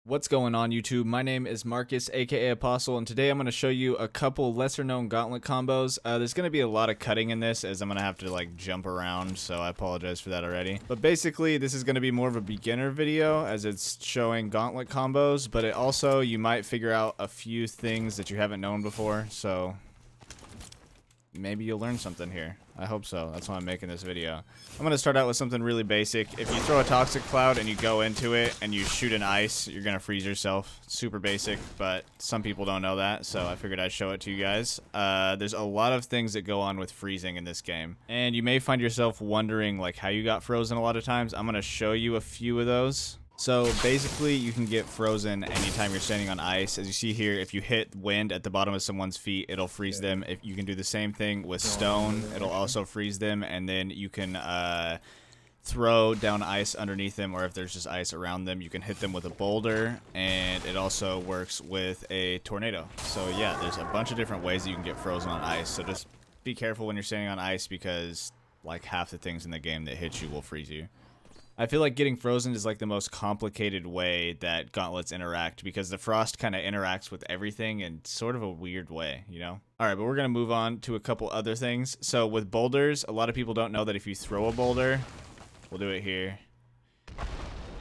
What's going on YouTube? My name is Marcus, aka Apostle, and today I'm going to show you a couple lesser known gauntlet combos. There's going to be a lot of cutting in this as I'm going to have to like jump around, so I apologize for that already. But basically this is going to be more of a beginner video as it's showing gauntlet combos, but it also, you might figure out a few things that you haven't known before, so maybe you'll learn something here. I hope so. That's why I'm making this video. I'm going to start out with something really basic. If you throw a toxic cloud and you go into it and you shoot an ice, you're going to freeze yourself. Super basic, but some people don't know that, so I figured I'd show it to you guys. There's a lot of things that go on with freezing in this game, and you may find yourself wondering like how you got frozen a lot of times. I'm going to show you a few of those. So basically you can get frozen anytime you're standing on ice. As you see here, if you hit wind at the bottom of someone's feet, it'll freeze them. If you can do the same thing with stone, it'll also freeze them. And then you can throw down ice underneath them, or if there's just ice around them, you can hit them with a boulder, and it also works with a tornado. So yeah, there's a bunch of different ways that you can get frozen on ice. So just be careful when you're standing on ice, because like half the things in the game that hit you will freeze you. I feel like getting frozen is like the most complicated way that gauntlets interact, because the frost kind of interacts with everything in sort of a weird way, you know? Alright, but we're going to move on to a couple other things. So with boulders, a lot of people don't know that if you throw a boulder, we'll do it here.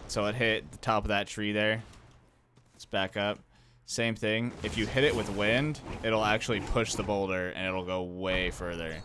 So it hit the top of that tree there. Let's back up. Same thing. If you hit it with wind, it'll actually push the boulder and it'll go way further.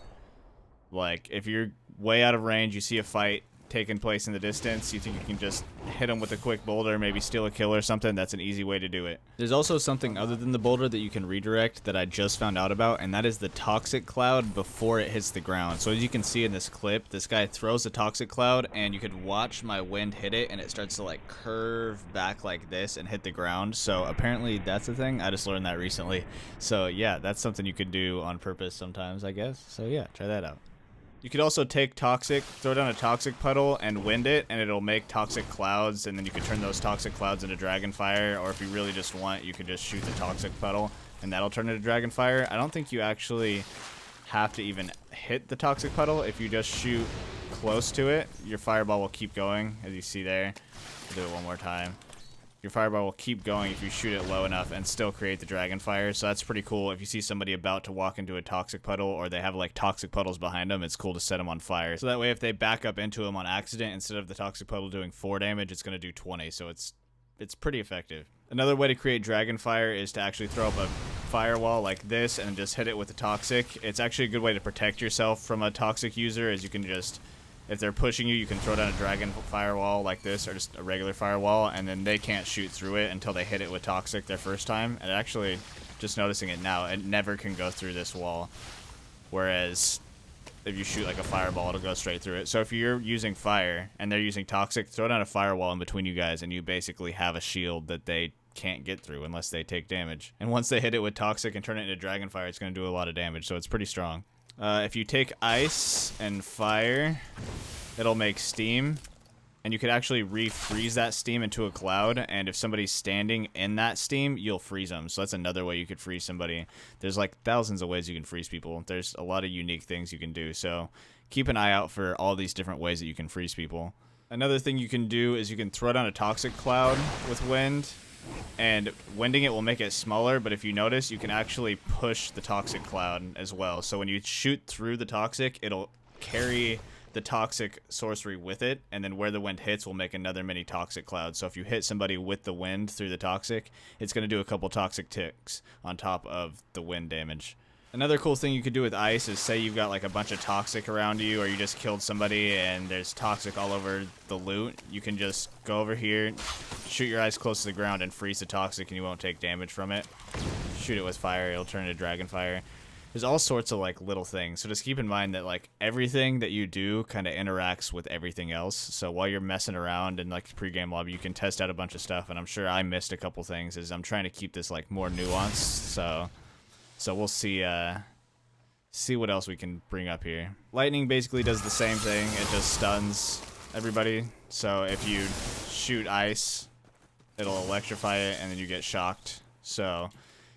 Like if you're way out of range, you see a fight taking place in the distance, you think you can just hit them with a quick boulder, maybe steal a kill or something, that's an easy way to do it. There's also something other than the boulder that you can redirect that I just found out about, and that is the toxic cloud before it hits the ground. So as you can see in this clip, this guy throws a toxic cloud, and you could watch my wind hit it, and it starts to like curve back like this and hit the ground. So apparently that's a thing. I just learned that recently. So yeah, that's something you could do on purpose sometimes, I guess. So yeah, try that out. You could also take toxic, throw down a toxic puddle and wind it, and it'll make toxic clouds, and then you could turn those toxic clouds into dragon fire, or if you really just want, you could just shoot the toxic puddle and that'll turn into dragon fire. I don't think you actually have to even hit the toxic puddle. If you just shoot close to it, your fireball will keep going, as you see there. I'll do it one more time. Your fireball will keep going if you shoot it low enough and still create the dragon fire. So that's pretty cool. If you see somebody about to walk into a toxic puddle, or they have like toxic puddles behind them, it's cool to set them on fire. So that way if they back up into them on accident, instead of the toxic puddle doing 4 damage, it's going to do 20. So it's pretty effective. Another way to create dragon fire is to actually throw up a firewall like this and just hit it with the toxic. It's actually a good way to protect yourself from a toxic user, as you can just, if they're pushing you, you can throw down a dragon firewall like this, or just a regular firewall, and then they can't shoot through it until they hit it with toxic their first time. And actually, just noticing it now, it never can go through this wall. Whereas if you shoot like a fireball, it'll go straight through it. So if you're using fire and they're using toxic, throw down a firewall in between you guys, and you basically have a shield that they can't get through unless they take damage. And once they hit it with toxic and turn it into dragon fire, it's going to do a lot of damage, so it's pretty strong. If you take ice and fire, it'll make steam, and you could actually refreeze that steam into a cloud, and if somebody's standing in that steam, you'll freeze them. So that's another way you could freeze somebody. There's like thousands of ways you can freeze people. There's a lot of unique things you can do, so keep an eye out for all these different ways that you can freeze people. Another thing you can do is you can throw down a toxic cloud with wind, and winding it will make it smaller, but if you notice, you can actually push the toxic cloud as well. So when you shoot through the toxic, it'll carry the toxic sorcery with it, and then where the wind hits will make another mini toxic cloud. So if you hit somebody with the wind through the toxic, it's going to do a couple toxic ticks on top of the wind damage. Another cool thing you could do with ice is, say you've got like a bunch of toxic around you, or you just killed somebody and there's toxic all over the loot. You can just go over here, shoot your ice close to the ground, and freeze the toxic, and you won't take damage from it. Shoot it with fire, it'll turn into dragon fire. There's all sorts of like little things, so just keep in mind that like everything that you do kind of interacts with everything else. So while you're messing around in like the pregame lobby, you can test out a bunch of stuff, and I'm sure I missed a couple things as I'm trying to keep this like more nuanced. So we'll see what else we can bring up here. Lightning basically does the same thing. It just stuns everybody. So if you shoot ice, it'll electrify it, and then you get shocked. So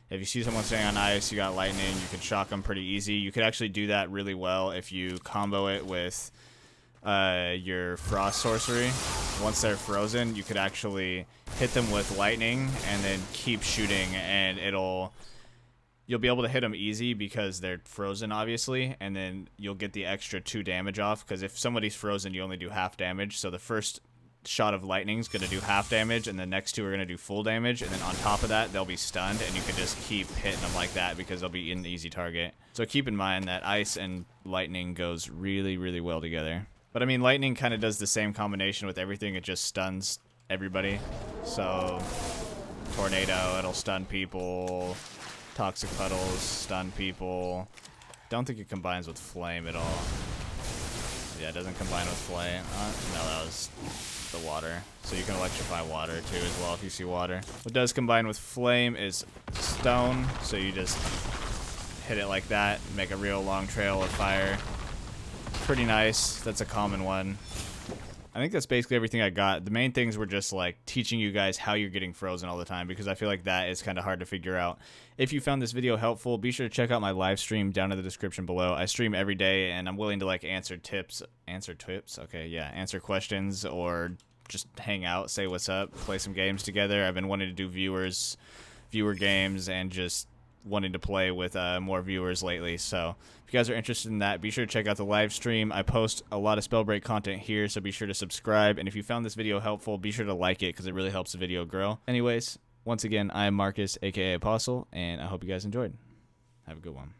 if you see someone staying on ice, you got lightning, you can shock them pretty easy. You could actually do that really well if you combo it with your frost sorcery. Once they're frozen, you could actually hit them with lightning and then keep shooting, and you'll be able to hit them easy because they're frozen, obviously, and then you'll get the extra 2 damage off, because if somebody's frozen, you only do half damage. So the first shot of lightning is going to do half damage, and the next 2 are going to do full damage, and then on top of that, they'll be stunned, and you can just keep hitting them like that because they'll be an easy target. So keep in mind that ice and lightning goes really, really well together. But I mean, lightning kind of does the same combination with everything. It just stuns everybody. So tornado, it'll stun people. Toxic puddles, stun people. Don't think it combines with flame at all. Yeah, it doesn't combine with flame. No, that was the water. So you can electrify water too as well if you see water. What does combine with flame is stone. So you just hit it like that, make a real long trail of fire. Pretty nice. That's a common one. I think that's basically everything I got. The main things were just like teaching you guys how you're getting frozen all the time, because I feel like that is kind of hard to figure out. If you found this video helpful, be sure to check out my live stream down in the description below. I stream every day, and I'm willing to like answer questions, or just hang out, say what's up, play some games together. I've been wanting to do viewer games, and just wanting to play with more viewers lately. So if you guys are interested in that, be sure to check out the live stream. I post a lot of Spellbreak content here, so be sure to subscribe. And if you found this video helpful, be sure to like it, because it really helps the video grow. Anyways, once again, I'm Marcus, aka Apostle, and I hope you guys enjoyed. Have a good one.